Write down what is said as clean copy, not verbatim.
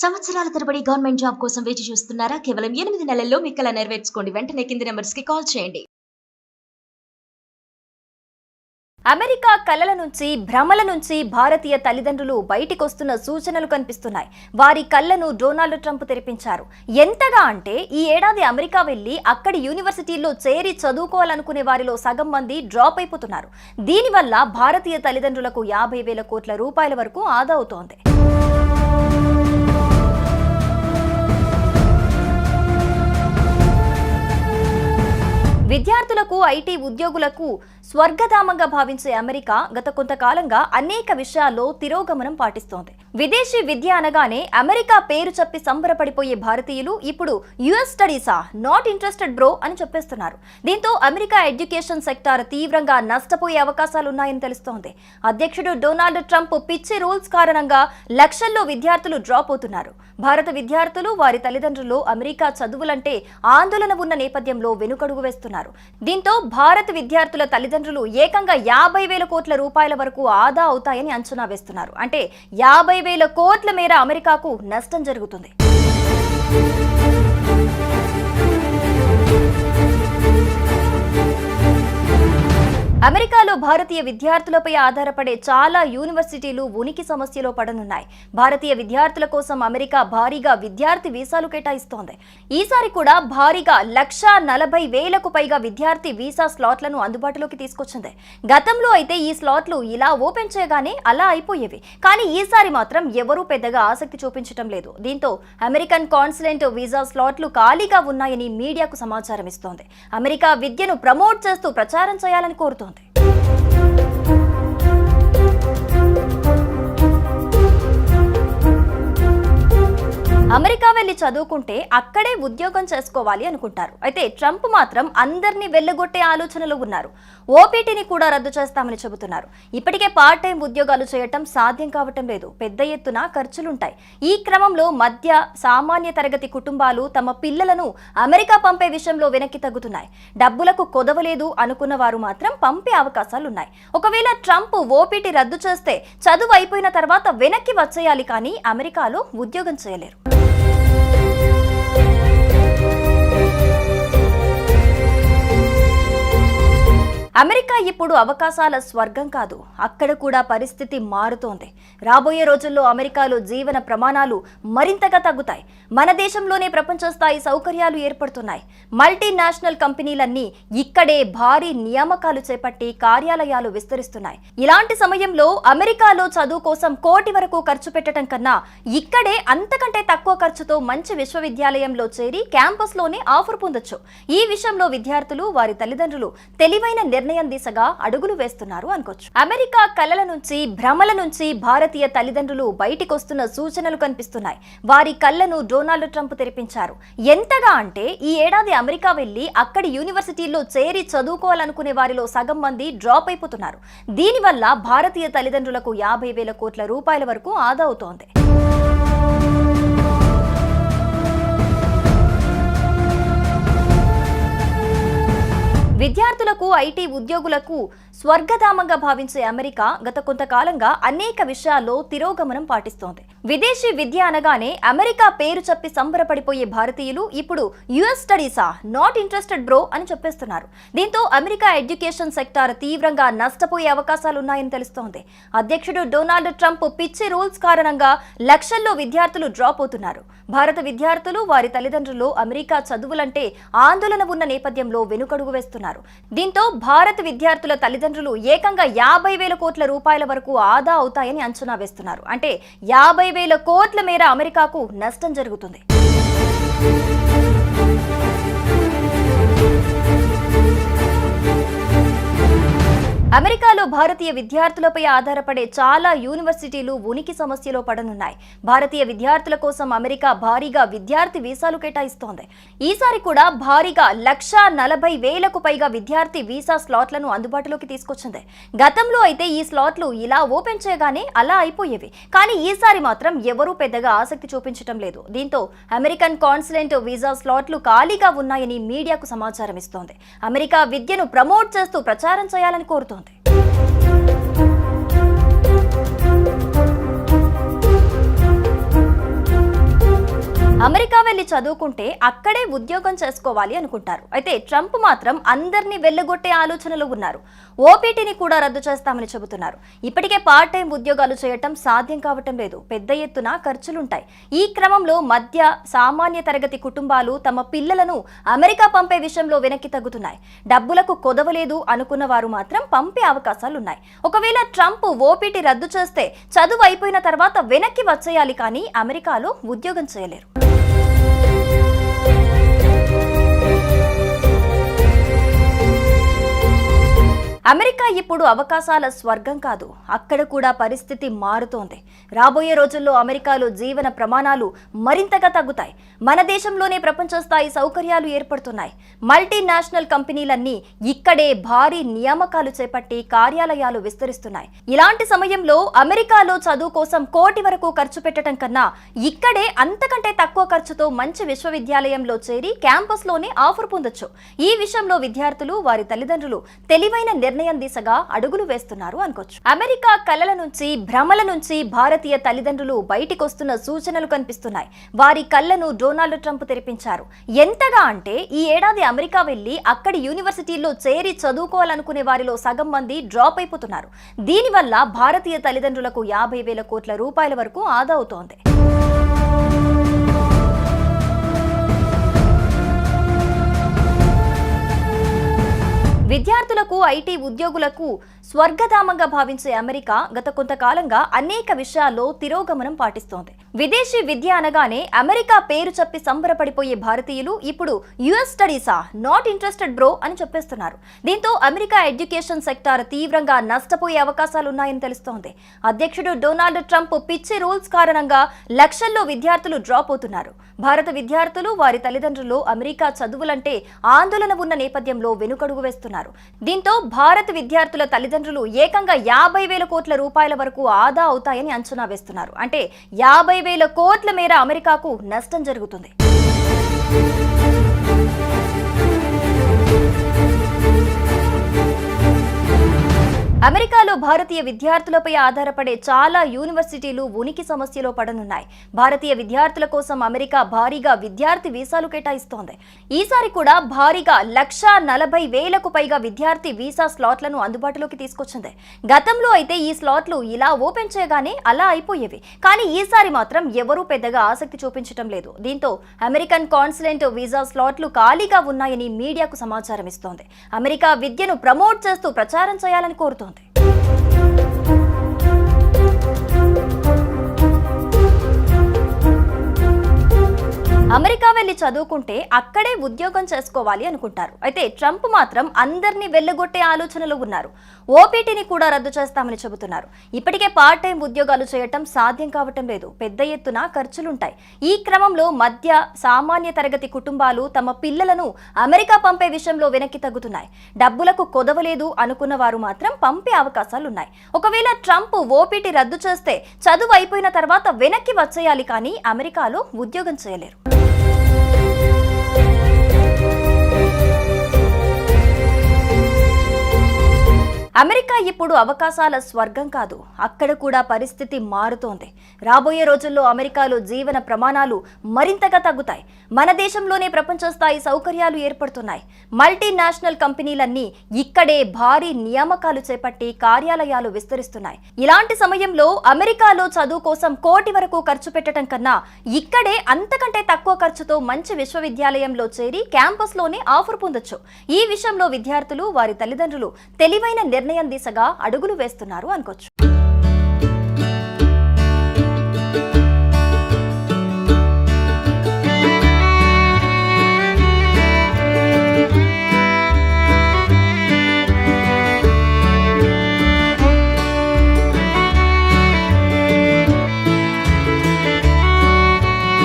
సంవత్సరాల తరబడి government job కోసం వేచి చూస్తున్నారా? కేవలం 8 నెలల్లో మీ కల నెరవేర్చుకోండి. వెంటనే కింది నెంబర్స్ కి కాల్ చేయండి. అమెరికా కలల నుంచి భ్రమల నుంచి భారతీయ తల్లిదండ్రులు బయటికొస్తున్న సూచనలు కనిపిస్తున్నాయి. వారి కళ్ళను డొనాల్డ్ ట్రంప్ తెరిపించారు. ఎంతగా అంటే ఈ ఏడాది అమెరికా వెళ్లి అక్కడి యూనివర్సిటీల్లో చేరి చదువుకోవాలనుకునే వారిలో సగం మంది డ్రాప్ అయిపోతున్నారు. దీనివల్ల భారతీయ తల్లిదండ్రులకు 50,000 కోట్ల రూపాయల వరకు ఆదా అవుతోంది. విద్యార్థులకు ఐటీ ఉద్యోగులకు స్వర్గధామంగా భావించే అమెరికా గత కొంతకాలంగా అనేక విషయాల్లో తిరోగమనం పాటిస్తోంది. విదేశీ విద్య అనగానే అమెరికా పేరు చెప్పి సంబరపడిపోయే భారతీయులు ఇప్పుడు యుఎస్ స్టడీసా, నాట్ ఇంట్రెస్టెడ్ బ్రో అని చెప్పేస్తున్నారు. దీంతో అమెరికా ఎడ్యుకేషన్ సెక్టార్ తీవ్రంగా నష్టపోయే అవకాశాలున్నాయని తెలుస్తోంది. అధ్యక్షుడు డొనాల్డ్ ట్రంప్ పిచ్చి రూల్స్ కారణంగా లక్షల్లో విద్యార్థులు డ్రాప్ అవుతున్నారు. భారత విద్యార్థులు, వారి తల్లిదండ్రులు అమెరికా చదువులంటే ఆందోళన ఉన్న నేపథ్యంలో వెనుకడుగు వేస్తున్నారు. దీంతో భారత విద్యార్థుల తల్లిదండ్రులు ఏకంగా 50,000 కోట్ల రూపాయల వరకు ఆదా అవుతాయని అంచనా వేస్తున్నారు. అంటే 50,000 కోట్ల మేర అమెరికాకు నష్టం జరుగుతుంది. అమెరికాలో భారతీయ విద్యార్థులపై ఆధారపడే చాలా యూనివర్సిటీలు ఉనికి సమస్యలో పడనున్నాయి. భారతీయ విద్యార్థుల కోసం అమెరికా భారీగా విద్యార్థి వీసాలు కేటాయిస్తోంది. ఈసారి కూడా భారీగా 140,000కు పైగా విద్యార్థి వీసా స్లాట్లను అందుబాటులోకి తీసుకొచ్చింది. గతంలో అయితే ఈ స్లాట్లు ఇలా ఓపెన్ చేయగానే అలా అయిపోయేవి. కానీ ఈసారి మాత్రం ఎవరూ పెద్దగా ఆసక్తి చూపించడం లేదు. దీంతో అమెరికన్ కాన్సులేట్ వీసా స్లాట్లు ఖాళీగా ఉన్నాయని మీడియాకు సమాచారం ఇస్తోంది. అమెరికా విద్యను ప్రమోట్ చేస్తూ ప్రచారం చేయాలని కోరుతోంది. అమెరికా వెళ్లి చదువుకుంటే అక్కడే ఉద్యోగం చేసుకోవాలి అనుకుంటారు. అయితే ట్రంప్ మాత్రం అందరినీ వెళ్లగొట్టే ఆలోచనలో ఉన్నారు. ఓపీటీని కూడా రద్దు చేస్తామని చెబుతున్నారు. ఇప్పటికే పార్ట్ టైం ఉద్యోగాలు చేయటం సాధ్యం కావటం లేదు. పెద్ద ఎత్తున ఖర్చులుంటాయి. ఈ క్రమంలో మధ్య సామాన్య తరగతి కుటుంబాలు తమ పిల్లలను అమెరికా పంపే విషయంలో వెనక్కి తగ్గుతున్నాయి. డబ్బులకు కొదవలేదు అనుకున్న వారు మాత్రం పంపే అవకాశాలున్నాయి. ఒకవేళ ట్రంప్ ఓపీటీ రద్దు చేస్తే చదువు అయిపోయిన తర్వాత వెనక్కి వచ్చేయాలి, కానీ అమెరికాలో ఉద్యోగం చేయలేరు. అమెరికా ఇప్పుడు అవకాశాల స్వర్గం కాదు. అక్కడ కూడా పరిస్థితి మారుతోంది. రాబోయే రోజుల్లో అమెరికాలో జీవన ప్రమాణాలు మరింతగా తగ్గుతాయి. మన దేశంలోనే ప్రపంచ స్థాయి సౌకర్యాలు ఏర్పడుతున్నాయి. మల్టీనేషనల్ కంపెనీలన్నీ ఇక్కడే భారీ నియామకాలు చేపట్టి కార్యాలయాలు విస్తరిస్తున్నాయి. ఇలాంటి సమయంలో అమెరికాలో చదువు కోసం కోటి వరకు ఖర్చు పెట్టడం కన్నా ఇక్కడే అంతకంటే తక్కువ ఖర్చుతో మంచి విశ్వవిద్యాలయంలో చేరి క్యాంపస్లోనే ఆఫర్ పొందొచ్చు. ఈ విషయంలో విద్యార్థులు, వారి తల్లిదండ్రులు తెలివైన నిర్ణయం దిశగా అడుగులు వేస్తున్నారు అనుకోవచ్చు. అమెరికా కలల నుంచి భ్రమల నుంచి భారతీయ తల్లిదండ్రులు బయటికొస్తున్న సూచనలు కనిపిస్తున్నాయి. వారి కళ్ళను డొనాల్డ్ ట్రంప్ తెరిపించారు. ఎంతగా అంటే ఈ ఏడాది అమెరికా వెళ్లి అక్కడి యూనివర్సిటీల్లో చేరి చదువుకోవాలనుకునే వారిలో సగం మంది డ్రాప్ అయిపోతున్నారు. దీనివల్ల భారతీయ తల్లిదండ్రులకు 50,000 కోట్ల రూపాయల వరకు ఆదా అవుతోంది. విద్యార్థులకు ఐటీ ఉద్యోగులకు స్వర్గధామంగా భావించే అమెరికా గత కొంతకాలంగా అనేక విషయాల్లో తిరోగమనం పాటిస్తోంది. విదేశీ విద్య అనగానే అమెరికా పేరు చెప్పి సంబరపడిపోయే భారతీయులు ఇప్పుడు యుఎస్ స్టడీసా, నాట్ ఇంట్రెస్టెడ్ బ్రో అని చెప్పేస్తున్నారు. దీంతో అమెరికా ఎడ్యుకేషన్ సెక్టార్ తీవ్రంగా నష్టపోయే అవకాశాలున్నాయని తెలుస్తోంది. అధ్యక్షుడు డొనాల్డ్ ట్రంప్ పిచ్చి రూల్స్ కారణంగా లక్షల్లో విద్యార్థులు డ్రాప్ అవుతున్నారు. భారత విద్యార్థులు, వారి తల్లిదండ్రులు అమెరికా చదువులంటే ఆందోళన ఉన్న నేపథ్యంలో వెనుకడుగు వేస్తున్నారు. దీంతో భారత విద్యార్థుల తల్లిదండ్రులు ఏకంగా 50,000 కోట్ల రూపాయల వరకు ఆదా అవుతాయని అంచనా వేస్తున్నారు. అంటే 50,000 కోట్ల మేర అమెరికాకు నష్టం జరుగుతుంది. అమెరికాలో భారతీయ విద్యార్థులపై ఆధారపడే చాలా యూనివర్సిటీలు ఉనికి సమస్యలో పడనున్నాయి. భారతీయ విద్యార్థుల కోసం అమెరికా భారీగా విద్యార్థి వీసాలు కేటాయిస్తోంది. ఈసారి కూడా భారీగా 140,000కు పైగా విద్యార్థి వీసా స్లాట్లను అందుబాటులోకి తీసుకొచ్చింది. గతంలో అయితే ఈ స్లాట్లు ఇలా ఓపెన్ చేయగానే అలా అయిపోయేవి. కానీ ఈసారి మాత్రం ఎవరూ పెద్దగా ఆసక్తి చూపించడం లేదు. దీంతో అమెరికన్ కాన్సులేట్ వీసా స్లాట్లు ఖాళీగా ఉన్నాయని మీడియాకు సమాచారం ఇస్తోంది. అమెరికా విద్యను ప్రమోట్ చేస్తూ ప్రచారం చేయాలని కోరుతోంది. అమెరికా వెళ్లి చదువుకుంటే అక్కడే ఉద్యోగం చేసుకోవాలి అనుకుంటారు. అయితే ట్రంప్ మాత్రం అందరినీ వెళ్లగొట్టే ఆలోచనలో ఉన్నారు. ఓపీటీని కూడా రద్దు చేస్తామని చెబుతున్నారు. ఇప్పటికే పార్ట్ టైం ఉద్యోగాలు చేయటం సాధ్యం కావటం లేదు. పెద్ద ఎత్తున ఖర్చులుంటాయి. ఈ క్రమంలో మధ్య సామాన్య తరగతి కుటుంబాలు తమ పిల్లలను అమెరికా పంపే విషయంలో వెనక్కి తగ్గుతున్నాయి. డబ్బులకు కొదవలేదు అనుకున్న వారు మాత్రం పంపే అవకాశాలున్నాయి. ఒకవేళ ట్రంప్ ఓపీటీ రద్దు చేస్తే చదువు అయిపోయిన తర్వాత వెనక్కి వచ్చేయాలి, కానీ అమెరికాలో ఉద్యోగం చేయలేరు. అమెరికా ఇప్పుడు అవకాశాల స్వర్గం కాదు, అక్కడ కూడా పరిస్థితి మారుతోంది. రాబోయే రోజుల్లో అమెరికాలో జీవన ప్రమాణాలు మరింతగా తగ్గుతాయి. మన దేశంలోనే ప్రపంచ స్థాయి సౌకర్యాలు ఏర్పడుతున్నాయి. మల్టీనేషనల్ కంపెనీలన్నీ ఇక్కడే భారీ నియామకాలు చేపట్టి కార్యాలయాలు విస్తరిస్తున్నాయి. ఇలాంటి సమయంలో అమెరికాలో చదువు కోసం కోటి వరకు ఖర్చు పెట్టడం కన్నా ఇక్కడే అంతకంటే తక్కువ ఖర్చుతో మంచి విశ్వవిద్యాలయంలో చేరి క్యాంపస్లోనే ఆఫర్ పొందొచ్చు. ఈ విషయంలో విద్యార్థులు, వారి తల్లిదండ్రులు తెలివైన నిర్ణయం దిశగా అడుగులు వేస్తున్నారు అనుకోవచ్చు. అమెరికా కలల నుంచి, భ్రమల నుంచి భారతీయ తల్లిదండ్రులు బయటికొస్తున్న సూచనలు కనిపిస్తున్నాయి. వారి కళ్ళను డొనాల్డ్ ట్రంప్ తెరిపించారు. ఎంతగా అంటే ఈ ఏడాది అమెరికా వెళ్లి అక్కడి యూనివర్సిటీల్లో చేరి చదువుకోవాలనుకునే వారిలో సగం మంది డ్రాప్ అయిపోతున్నారు. దీనివల్ల భారతీయ తల్లిదండ్రులకు 50,000 కోట్ల రూపాయల వరకు ఆదా అవుతోంది. విద్యార్థులకు, ఐటీ ఉద్యోగులకు స్వర్గధామంగా భావించే అమెరికా గత కొంతకాలంగా అనేక విషయాల్లో తిరోగమనం పాటిస్తోంది. విదేశీ విద్య అనగానే అమెరికా పేరు చెప్పి సంబరపడిపోయే భారతీయులు ఇప్పుడు యుఎస్ స్టడీసా, నాట్ ఇంట్రెస్టెడ్ బ్రో అని చెప్పేస్తున్నారు. దీంతో అమెరికా ఎడ్యుకేషన్ సెక్టార్ తీవ్రంగా నష్టపోయే అవకాశాలున్నాయని తెలుస్తోంది. అధ్యక్షుడు డొనాల్డ్ ట్రంప్ పిచ్చి రూల్స్ కారణంగా లక్షల్లో విద్యార్థులు డ్రాప్ అవుతున్నారు. భారత విద్యార్థులు, వారి తల్లిదండ్రులు అమెరికా చదువులంటే ఆందోళన ఉన్న నేపథ్యంలో వెనుకడుగు వేస్తున్నారు. దీంతో భారత విద్యార్థుల తల్లిదండ్రులు ఏకంగా 50,000 కోట్ల రూపాయల వరకు ఆదా అవుతాయని అంచనా వేస్తున్నారు. అంటే 50,000 కోట్ల మేర అమెరికాకు నష్టం జరుగుతుంది. అమెరికాలో భారతీయ విద్యార్థులపై ఆధారపడే చాలా యూనివర్సిటీలు ఉనికి సమస్యలో పడనున్నాయి. భారతీయ విద్యార్థుల కోసం అమెరికా భారీగా విద్యార్థి వీసాలు కేటాయిస్తోంది. ఈసారి కూడా భారీగా 140,000కు పైగా విద్యార్థి వీసా స్లాట్లను అందుబాటులోకి తీసుకొచ్చింది. గతంలో అయితే ఈ స్లాట్లు ఇలా ఓపెన్ చేయగానే అలా అయిపోయేవి. కానీ ఈసారి మాత్రం ఎవరూ పెద్దగా ఆసక్తి చూపించడం లేదు. దీంతో అమెరికన్ కాన్సులేట్ వీసా స్లాట్లు ఖాళీగా ఉన్నాయని మీడియాకు సమాచారం ఇస్తోంది. అమెరికా విద్యను ప్రమోట్ చేస్తూ ప్రచారం చేయాలని కోరుతోంది. అమెరికా వెళ్లి చదువుకుంటే అక్కడే ఉద్యోగం చేసుకోవాలి అనుకుంటారు. అయితే ట్రంప్ మాత్రం అందరినీ వెళ్లగొట్టే ఆలోచనలో ఉన్నారు. ఓపీటీని కూడా రద్దు చేస్తామని చెబుతున్నారు. ఇప్పటికే పార్ట్ టైం ఉద్యోగాలు చేయటం సాధ్యం కావటం లేదు. పెద్ద ఎత్తున ఖర్చులుంటాయి. ఈ క్రమంలో మధ్య సామాన్య తరగతి కుటుంబాలు తమ పిల్లలను అమెరికా పంపే విషయంలో వెనక్కి తగ్గుతున్నాయి. డబ్బులకు కొదవలేదు అనుకున్న వారు మాత్రం పంపే అవకాశాలున్నాయి. ఒకవేళ ట్రంప్ ఓపీటీ రద్దు చేస్తే చదువు అయిపోయిన తర్వాత వెనక్కి వచ్చేయాలి, కానీ అమెరికాలో ఉద్యోగం చేయలేరు. అమెరికా ఇప్పుడు అవకాశాల స్వర్గం కాదు, అక్కడ కూడా పరిస్థితి మారుతోంది. రాబోయే రోజుల్లో అమెరికాలో జీవన ప్రమాణాలు మరింతగా తగ్గుతాయి. మన దేశంలోనే ప్రపంచ స్థాయి సౌకర్యాలు ఏర్పడుతున్నాయి. మల్టీనేషనల్ కంపెనీలన్నీ ఇక్కడే భారీ నియామకాలు చేపట్టి కార్యాలయాలు విస్తరిస్తున్నాయి. ఇలాంటి సమయంలో అమెరికాలో చదువు కోసం కోటి వరకు ఖర్చు పెట్టడం కన్నా ఇక్కడే అంతకంటే తక్కువ ఖర్చుతో మంచి విశ్వవిద్యాలయంలో చేరి క్యాంపస్లోనే ఆఫర్ పొందొచ్చు. ఈ విషయంలో విద్యార్థులు, వారి తల్లిదండ్రులు తెలివైన నిర్ణయం దిశగా అడుగులు వేస్తున్నారు అనుకోవచ్చు.